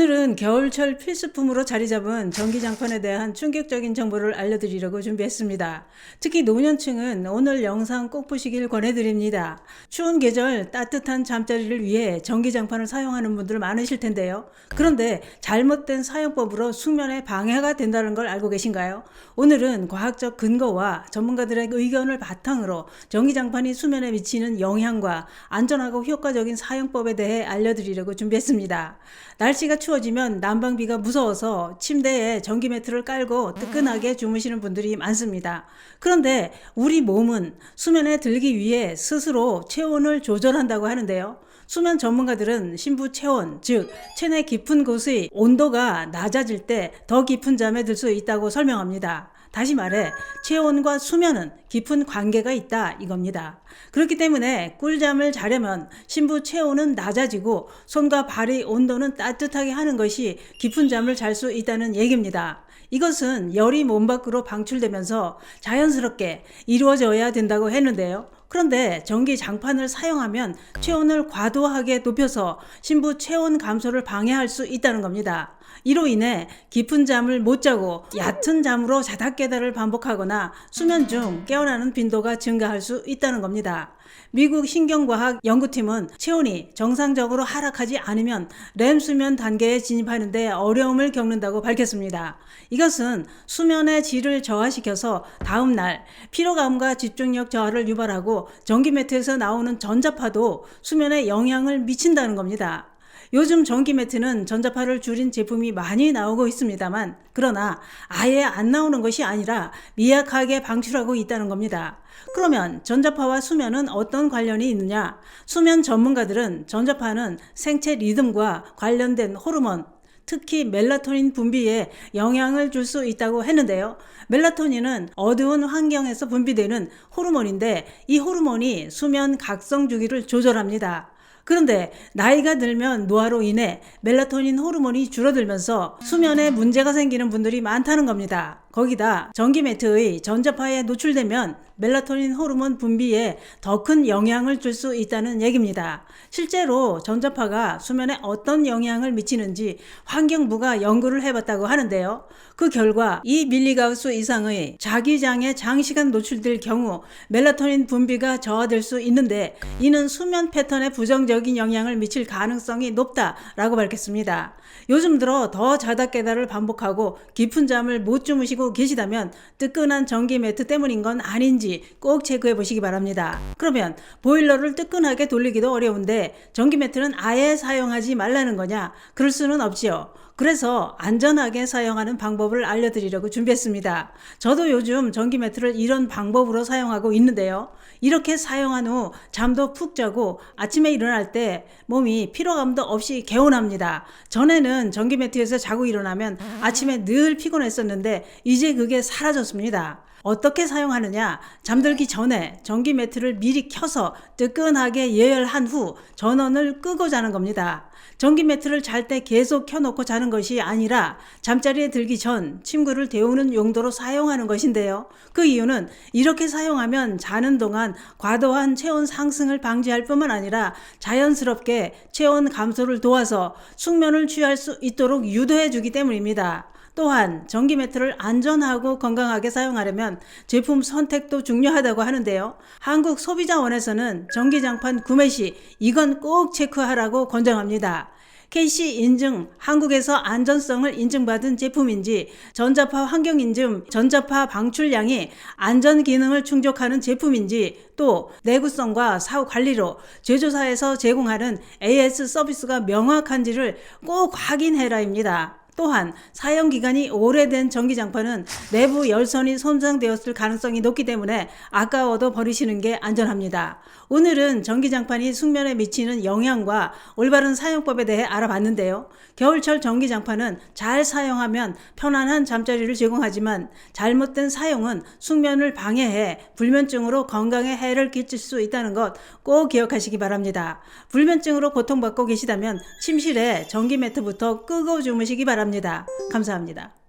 오늘은 겨울철 필수품으로 자리 잡은 전기장판에 대한 충격적인 정보를 알려드리려고 준비했습니다. 특히 노년층은 오늘 영상 꼭 보시길 권해드립니다. 추운 계절 따뜻한 잠자리를 위해 전기장판을 사용하는 분들 많으실 텐데요. 그런데 잘못된 사용법으로 숙면에 방해가 된다는 걸 알고 계신가요? 오늘은 과학적 근거와 전문가들의 의견을 바탕으로 전기장판이 수면에 미치는 영향과 안전하고 효과적인 사용법에 대해 알려드리려고 준비했습니다. 날씨가 추워지면 난방비가 무서워서 침대에 전기 매트를 깔고 뜨끈하게 주무시는 분들이 많습니다. 그런데 우리 몸은 수면에 들기 위해 스스로 체온을 조절한다고 하는데요. 수면 전문가들은 심부 체온, 즉 체내 깊은 곳의 온도가 낮아질 때 더 깊은 잠에 들 수 있다고 설명합니다. 다시 말해 체온과 수면은 깊은 관계가 있다 이겁니다. 그렇기 때문에 꿀잠을 자려면 심부 체온은 낮아지고 손과 발의 온도는 따뜻하게 하는 것이 깊은 잠을 잘 수 있다는 얘기입니다. 이것은 열이 몸 밖으로 방출되면서 자연스럽게 이루어져야 된다고 했는데요. 그런데 전기장판을 사용하면 체온을 과도하게 높여서 심부 체온 감소를 방해할 수 있다는 겁니다. 이로 인해 깊은 잠을 못 자고 얕은 잠으로 자다 깨다를 반복하거나 수면 중 깨어나는 빈도가 증가할 수 있다는 겁니다. 미국 신경과학 연구팀은 체온이 정상적으로 하락하지 않으면 렘 수면 단계에 진입하는 데 어려움을 겪는다고 밝혔습니다. 이것은 수면의 질을 저하시켜서 다음날 피로감과 집중력 저하를 유발하고 전기 매트에서 나오는 전자파도 수면에 영향을 미친다는 겁니다. 요즘 전기 매트는 전자파를 줄인 제품이 많이 나오고 있습니다만, 그러나 아예 안 나오는 것이 아니라 미약하게 방출하고 있다는 겁니다. 그러면 전자파와 수면은 어떤 관련이 있느냐? 수면 전문가들은 전자파는 생체 리듬과 관련된 호르몬, 특히 멜라토닌 분비에 영향을 줄 수 있다고 했는데요. 멜라토닌은 어두운 환경에서 분비되는 호르몬인데 이 호르몬이 수면 각성 주기를 조절합니다. 그런데 나이가 들면 노화로 인해 멜라토닌 호르몬이 줄어들면서 수면에 문제가 생기는 분들이 많다는 겁니다. 거기다 전기 매트의 전자파에 노출되면 멜라토닌 호르몬 분비에 더 큰 영향을 줄 수 있다는 얘기입니다. 실제로 전자파가 수면에 어떤 영향을 미치는지 환경부가 연구를 해봤다고 하는데요. 그 결과 2mg 이상의 자기장에 장시간 노출될 경우 멜라토닌 분비가 저하될 수 있는데 이는 수면 패턴에 부정적인 영향을 미칠 가능성이 높다라고 밝혔습니다. 요즘 들어 더 자다 깨다를 반복하고 깊은 잠을 못 주무시고 계시다면 뜨끈한 전기 매트 때문인 건 아닌지 꼭 체크해 보시기 바랍니다. 그러면 보일러를 뜨끈하게 돌리기도 어려운데 전기 매트는 아예 사용하지 말라는 거냐? 그럴 수는 없지요. 그래서 안전하게 사용하는 방법을 알려드리려고 준비했습니다. 저도 요즘 전기 매트를 이런 방법으로 사용하고 있는데요. 이렇게 사용한 후 잠도 푹 자고 아침에 일어날 때 몸이 피로감도 없이 개운합니다. 전에는 전기 매트에서 자고 일어나면 아침에 늘 피곤했었는데 이제 그게 사라졌습니다. 어떻게 사용하느냐? 잠들기 전에 전기 매트를 미리 켜서 뜨끈하게 예열한 후 전원을 끄고 자는 겁니다. 전기 매트를 잘 때 계속 켜놓고 자는 것이 아니라 잠자리에 들기 전 침구를 데우는 용도로 사용하는 것인데요. 그 이유는 이렇게 사용하면 자는 동안 과도한 체온 상승을 방지할 뿐만 아니라 자연스럽게 체온 감소를 도와서 숙면을 취할 수 있도록 유도해 주기 때문입니다. 또한 전기 매트를 안전하고 건강하게 사용하려면 제품 선택도 중요하다고 하는데요. 한국소비자원에서는 전기장판 구매 시 이건 꼭 체크하라고 권장합니다. KC 인증, 한국에서 안전성을 인증받은 제품인지, 전자파 환경인증, 전자파 방출량이 안전 기능을 충족하는 제품인지, 또 내구성과 사후 관리로 제조사에서 제공하는 AS 서비스가 명확한지를 꼭 확인해라입니다. 또한 사용기간이 오래된 전기장판은 내부 열선이 손상되었을 가능성이 높기 때문에 아까워도 버리시는 게 안전합니다. 오늘은 전기장판이 숙면에 미치는 영향과 올바른 사용법에 대해 알아봤는데요. 겨울철 전기장판은 잘 사용하면 편안한 잠자리를 제공하지만 잘못된 사용은 숙면을 방해해 불면증으로 건강에 해를 끼칠 수 있다는 것 꼭 기억하시기 바랍니다. 불면증으로 고통받고 계시다면 침실에 전기 매트부터 끄고 주무시기 바랍니다. 감사합니다.